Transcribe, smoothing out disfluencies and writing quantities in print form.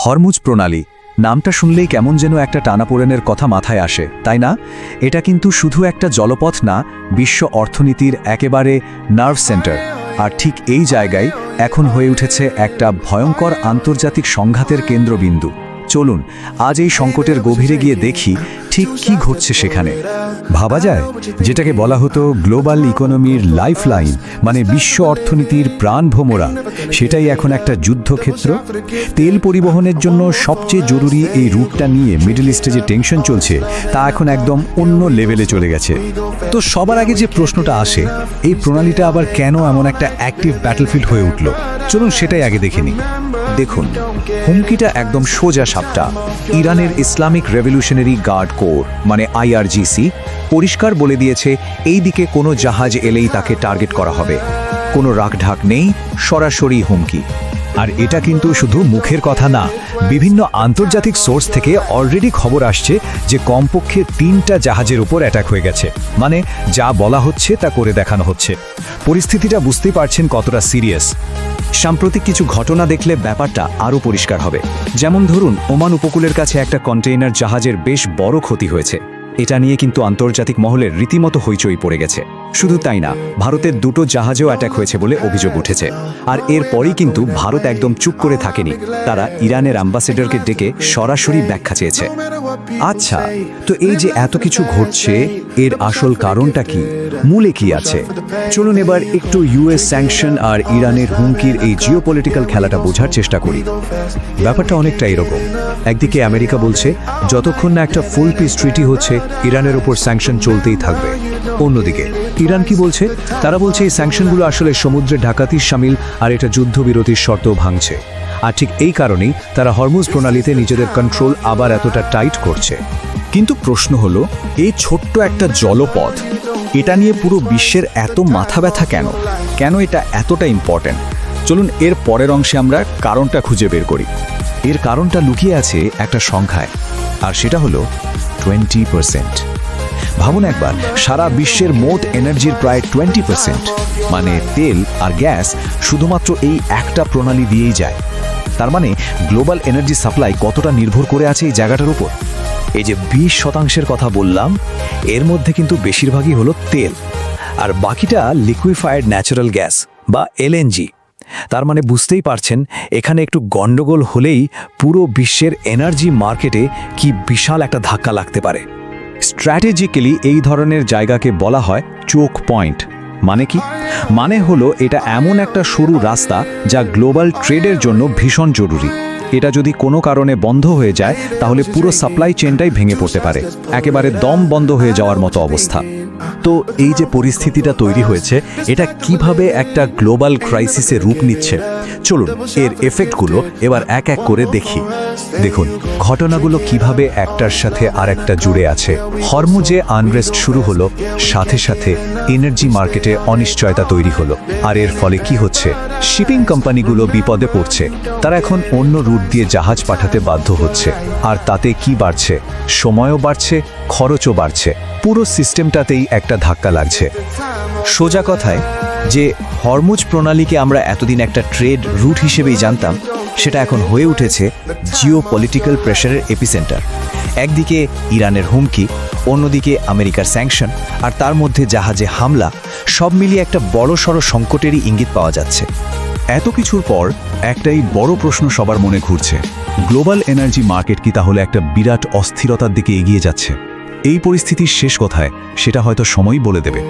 Hormuz প্রণালী নামটা শুনলেই কেমন যেন একটা টানাপোড়েনের কথা মাথায় আসে, তাই না? এটা কিন্তু শুধু একটা জলপথ না, বিশ্ব অর্থনীতির একেবারে নার্ভ সেন্টার। আর ঠিক এই জায়গায় এখন হয়ে উঠেছে একটা ভয়ঙ্কর আন্তর্জাতিক সংঘাতের কেন্দ্রবিন্দু। চলুন আজ এই সংকটের গভীরে গিয়ে দেখি ঠিক কি ঘটছে সেখানে। ভাবা যায়, যেটাকে বলা হতো গ্লোবাল ইকোনমির লাইফলাইন, মানে বিশ্ব অর্থনীতির প্রাণভোমরা, সেটাই এখন একটা যুদ্ধক্ষেত্র। তেল পরিবহনের জন্য সবচেয়ে জরুরি এই রুটটা নিয়ে মিডল ইস্টে যে টেনশন চলছে তা এখন একদম অন্য লেভেলে চলে গেছে। তো সবার আগে যে প্রশ্নটা আসে, এই প্রণালীটা আবার কেন এমন একটা অ্যাক্টিভ ব্যাটলফিল্ড হয়ে উঠল? চলুন সেটাই আগে দেখে নিই। দেখুন, হুমকিটা একদম সোজা সাপটা। ইরানের ইসলামিক রেভলিউশনারি গার্ড কোর মানে IRGC পরিষ্কার বলে দিয়েছে এই দিকে কোনো জাহাজ এলেই তাকে টার্গেট করা হবে। কোনো রাখঢাক নেই, সরাসরি হুমকি। আর এটা কিন্তু শুধু মুখের কথা না, বিভিন্ন আন্তর্জাতিক সোর্স থেকে অলরেডি খবর আসছে যে কমপক্ষে 3টা জাহাজের উপর অ্যাটাক হয়ে গেছে। মানে যা বলা হচ্ছে তা করে দেখানো হচ্ছে। পরিস্থিতিটা বুঝতেই পারছেন কতটা সিরিয়াস। সাম্প্রতিক কিছু ঘটনা দেখলে ব্যাপারটা আরও পরিষ্কার হবে। যেমন ধরুন, ওমান উপকূলের কাছে একটা কন্টেইনার জাহাজের বেশ বড় ক্ষতি হয়েছে। এটা নিয়ে কিন্তু আন্তর্জাতিক মহলের রীতিমতো হইচই পড়ে গেছে। শুধু তাই না, ভারতের 2টো জাহাজেও অ্যাটাক হয়েছে বলে অভিযোগ উঠেছে। আর এরপরই কিন্তু ভারত একদম চুপ করে থাকেনি, তারা ইরানের অ্যাম্বাসেডরকে ডেকে সরাসরি ব্যাখ্যা চেয়েছে। আচ্ছা, তো এই যে এত কিছু ঘটছে, এর আসল কারণটা কি, মূলে কি আছে? চলুন এবার একটু US স্যাংশন আর ইরানের হুমকির এই জিওপলিটিক্যাল খেলাটা বোঝার চেষ্টা করি। ব্যাপারটা অনেকটা এরকম। একদিকে আমেরিকা বলছে যতক্ষণ না একটা ফুল পিস ট্রিটি হচ্ছে ইরানের উপর স্যাংশন চলতেই থাকবে। অন্যদিকে ইরান কি বলছে? তারা বলছে এই স্যাংশনগুলো আসলে সমুদ্রে ডাকাতির শামিল আর এটা যুদ্ধবিরতির শর্ত ভাঙছে। আর ঠিক এই কারণেই তারা হরমুজ প্রণালীতে নিজেদের কন্ট্রোল আবার এতটা টাইট করছে। কিন্তু প্রশ্ন হলো, এই ছোট্ট একটা জলপথ, এটা নিয়ে পুরো বিশ্বের এত মাথা ব্যথা কেন? কেন এটা এতটা ইম্পর্ট্যান্ট? চলুন এর পরের অংশে আমরা কারণটা খুঁজে বের করি। এর কারণটা লুকিয়ে আছে একটা সংখ্যায়, আর সেটা হলো 20%। ভাবুন একবার, সারা বিশ্বের মোট এনার্জির প্রায় 20%, মানে তেল আর গ্যাস, শুধুমাত্র এই একটা প্রণালী দিয়েই যায়। তার মানে গ্লোবাল এনার্জি সাপ্লাই কতটা নির্ভর করে আছে এই জায়গাটার উপর। এই যে 20% কথা বললাম, এর মধ্যে কিন্তু বেশিরভাগই হলো তেল, আর বাকিটা লিকুইফাইড ন্যাচারাল গ্যাস বা LNG। তার মানে বুঝতেই পারছেন, এখানে একটু গন্ডগোল হলেই পুরো বিশ্বের এনার্জি মার্কেটে কি বিশাল একটা ধাক্কা লাগতে পারে। স্ট্র্যাটেজিক্যালি এই ধরনের জায়গাকে বলা হয় চোক পয়েন্ট। মানে কি? মানে হলো এটা এমন একটা সরু রাস্তা যা গ্লোবাল ট্রেডের জন্য ভীষণ জরুরি। এটা যদি কোনো কারণে বন্ধ হয়ে যায় তাহলে পুরো সাপ্লাই চেনটাই ভেঙে পড়তে পারে, একেবারে দম বন্ধ হয়ে যাওয়ার মতো অবস্থা। তো এই যে পরিস্থিতিটা তৈরি হয়েছে, এটা কিভাবে একটা গ্লোবাল ক্রাইসিসে রূপ নিচ্ছে, চলুন এর এফেক্টগুলো এবার এক এক করে দেখি। দেখুন ঘটনাগুলো কিভাবে একটার সাথে আরেকটা জুড়ে আছে। হরমুজে আনরেস্ট শুরু হলো, সাথে সাথে এনার্জি মার্কেটে অনিশ্চয়তা তৈরি হলো। আর এর ফলে কি হচ্ছে? শিপিং কোম্পানিগুলো বিপদে পড়ছে, তারা এখন অন্য রুট দিয়ে জাহাজ পাঠাতে বাধ্য হচ্ছে। আর তাতে কি বাড়ছে? সময়ও বাড়ছে, খরচও বাড়ছে। পুরো সিস্টেমটাতেই একটা ধাক্কা লাগছে। সোজা কথায়, যে হরমুজ প্রণালীকে আমরা এতদিন একটা ট্রেড রুট হিসেবেই জানতাম, সেটা এখন হয়ে উঠেছে জিওপলিটিক্যাল প্রেশারের এপিসেন্টার। একদিকে ইরানের হুমকি, অন্যদিকে আমেরিকার স্যাংশন, আর তার মধ্যে জাহাজে হামলা, সব মিলিয়ে একটা বড়সড় সংকটেরই ইঙ্গিত পাওয়া যাচ্ছে। এত কিছুর পর একটাই বড় প্রশ্ন সবার মনে ঘুরছে, গ্লোবাল এনার্জি মার্কেট কি তাহলে একটা বিরাট অস্থিরতার দিকে এগিয়ে যাচ্ছে? এই পরিস্থিতির শেষ কথায় সেটা হয়তো সময়ই বলে দেবে।